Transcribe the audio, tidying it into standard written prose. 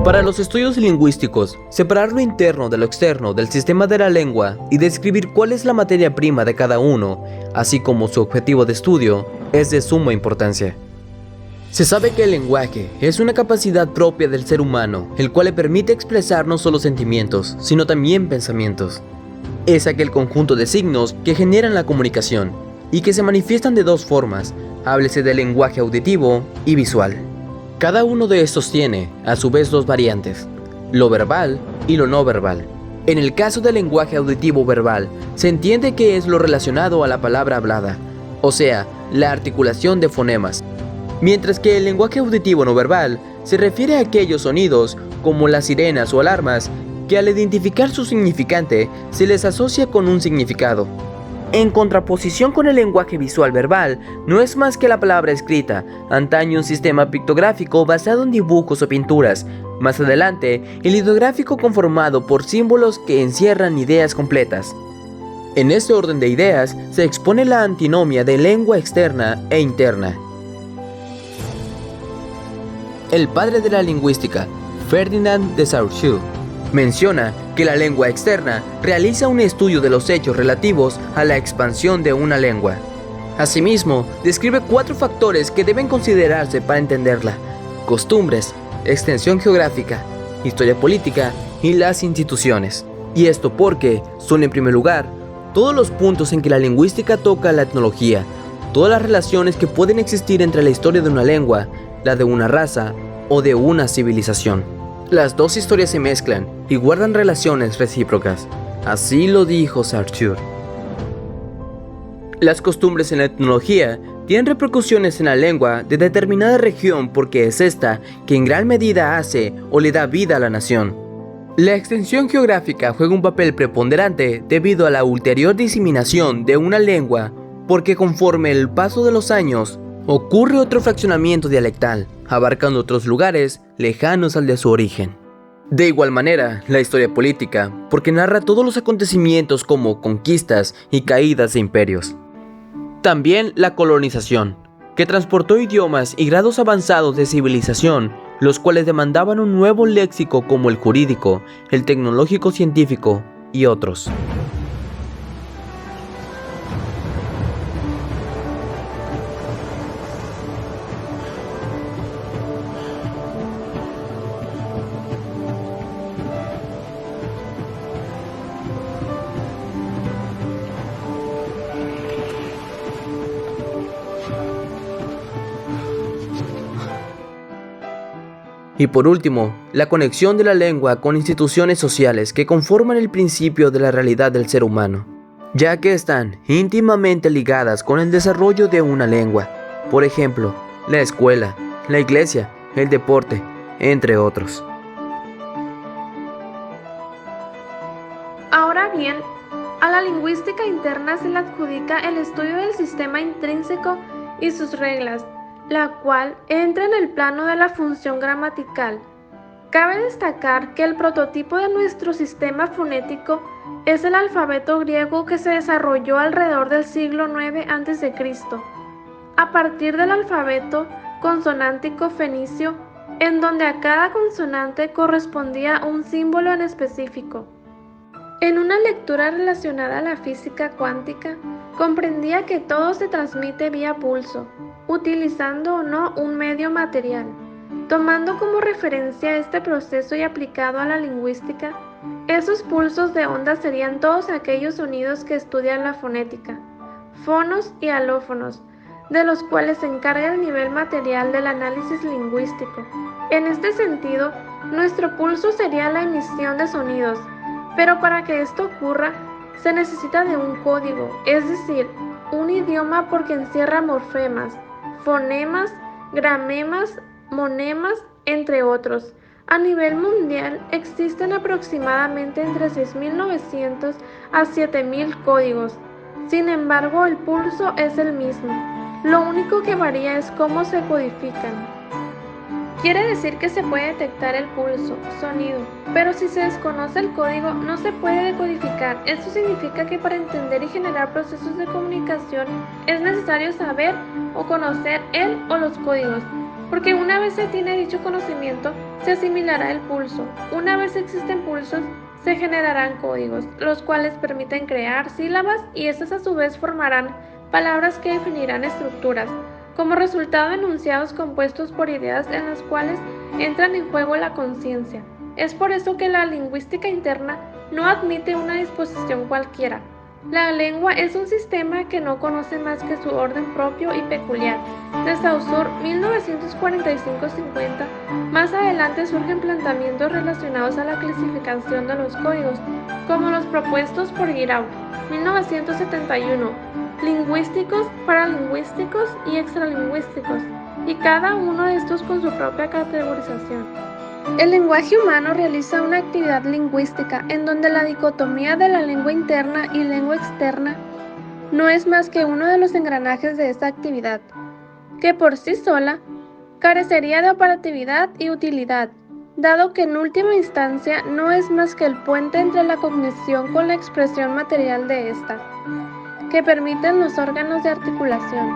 Para los estudios lingüísticos, separar lo interno de lo externo del sistema de la lengua y describir cuál es la materia prima de cada uno, así como su objetivo de estudio, es de suma importancia. Se sabe que el lenguaje es una capacidad propia del ser humano, el cual le permite expresar no solo sentimientos, sino también pensamientos. Es aquel conjunto de signos que generan la comunicación y que se manifiestan de dos formas, háblese del lenguaje auditivo y visual. Cada uno de estos tiene, a su vez, dos variantes, lo verbal y lo no verbal. En el caso del lenguaje auditivo verbal, se entiende que es lo relacionado a la palabra hablada, o sea, la articulación de fonemas. Mientras que el lenguaje auditivo no verbal se refiere a aquellos sonidos, como las sirenas o alarmas, que al identificar su significante se les asocia con un significado. En contraposición con el lenguaje visual verbal, no es más que la palabra escrita, antaño un sistema pictográfico basado en dibujos o pinturas, más adelante el ideográfico conformado por símbolos que encierran ideas completas. En este orden de ideas se expone la antinomia de lengua externa e interna. El padre de la lingüística, Ferdinand de Saussure, menciona que la lengua externa realiza un estudio de los hechos relativos a la expansión de una lengua. Asimismo, describe 4 factores que deben considerarse para entenderla: costumbres, extensión geográfica, historia política y las instituciones. Y esto porque son, en primer lugar, todos los puntos en que la lingüística toca la etnología, todas las relaciones que pueden existir entre la historia de una lengua, la de una raza o de una civilización. Las dos historias se mezclan y guardan relaciones recíprocas. Así lo dijo Saussure. Las costumbres en la etnología tienen repercusiones en la lengua de determinada región porque es esta que en gran medida hace o le da vida a la nación. La extensión geográfica juega un papel preponderante debido a la ulterior diseminación de una lengua, porque conforme el paso de los años ocurre otro fraccionamiento dialectal, abarcando otros lugares lejanos al de su origen. De igual manera, la historia política, porque narra todos los acontecimientos como conquistas y caídas de imperios. También la colonización, que transportó idiomas y grados avanzados de civilización, los cuales demandaban un nuevo léxico como el jurídico, el tecnológico científico y otros. Y por último, la conexión de la lengua con instituciones sociales que conforman el principio de la realidad del ser humano, ya que están íntimamente ligadas con el desarrollo de una lengua. Por ejemplo, la escuela, la iglesia, el deporte, entre otros. Ahora bien, a la lingüística interna se le adjudica el estudio del sistema intrínseco y sus reglas, la cual entra en el plano de la función gramatical. Cabe destacar que el prototipo de nuestro sistema fonético es el alfabeto griego que se desarrolló alrededor del siglo IX a.C. a partir del alfabeto consonántico fenicio, en donde a cada consonante correspondía un símbolo en específico. En una lectura relacionada a la física cuántica, comprendía que todo se transmite vía pulso, utilizando o no un medio material. Tomando como referencia este proceso y aplicado a la lingüística, esos pulsos de onda serían todos aquellos sonidos que estudian la fonética, fonos y alófonos, de los cuales se encarga el nivel material del análisis lingüístico. En este sentido, nuestro pulso sería la emisión de sonidos, pero para que esto ocurra, se necesita de un código, es decir, un idioma porque encierra morfemas, fonemas, gramemas, monemas, entre otros. A nivel mundial existen aproximadamente entre 6.900 a 7.000 códigos. Sin embargo, el pulso es el mismo. Lo único que varía es cómo se codifican. Quiere decir que se puede detectar el pulso, sonido, pero si se desconoce el código no se puede decodificar. Esto significa que para entender y generar procesos de comunicación es necesario saber o conocer el o los códigos, porque una vez se tiene dicho conocimiento, se asimilará el pulso. Una vez existen pulsos, se generarán códigos, los cuales permiten crear sílabas y estas a su vez formarán palabras que definirán estructuras, como resultado enunciados compuestos por ideas en las cuales entran en juego la conciencia. Es por eso que la lingüística interna no admite una disposición cualquiera. La lengua es un sistema que no conoce más que su orden propio y peculiar. De Saussure, 1945-50, más adelante surgen planteamientos relacionados a la clasificación de los códigos, como los propuestos por Guiraud, 1971, lingüísticos, paralingüísticos y extralingüísticos, y cada uno de estos con su propia categorización. El lenguaje humano realiza una actividad lingüística en donde la dicotomía de la lengua interna y lengua externa no es más que uno de los engranajes de esta actividad, que por sí sola carecería de operatividad y utilidad, dado que en última instancia no es más que el puente entre la cognición con la expresión material de ésta, que permiten los órganos de articulación.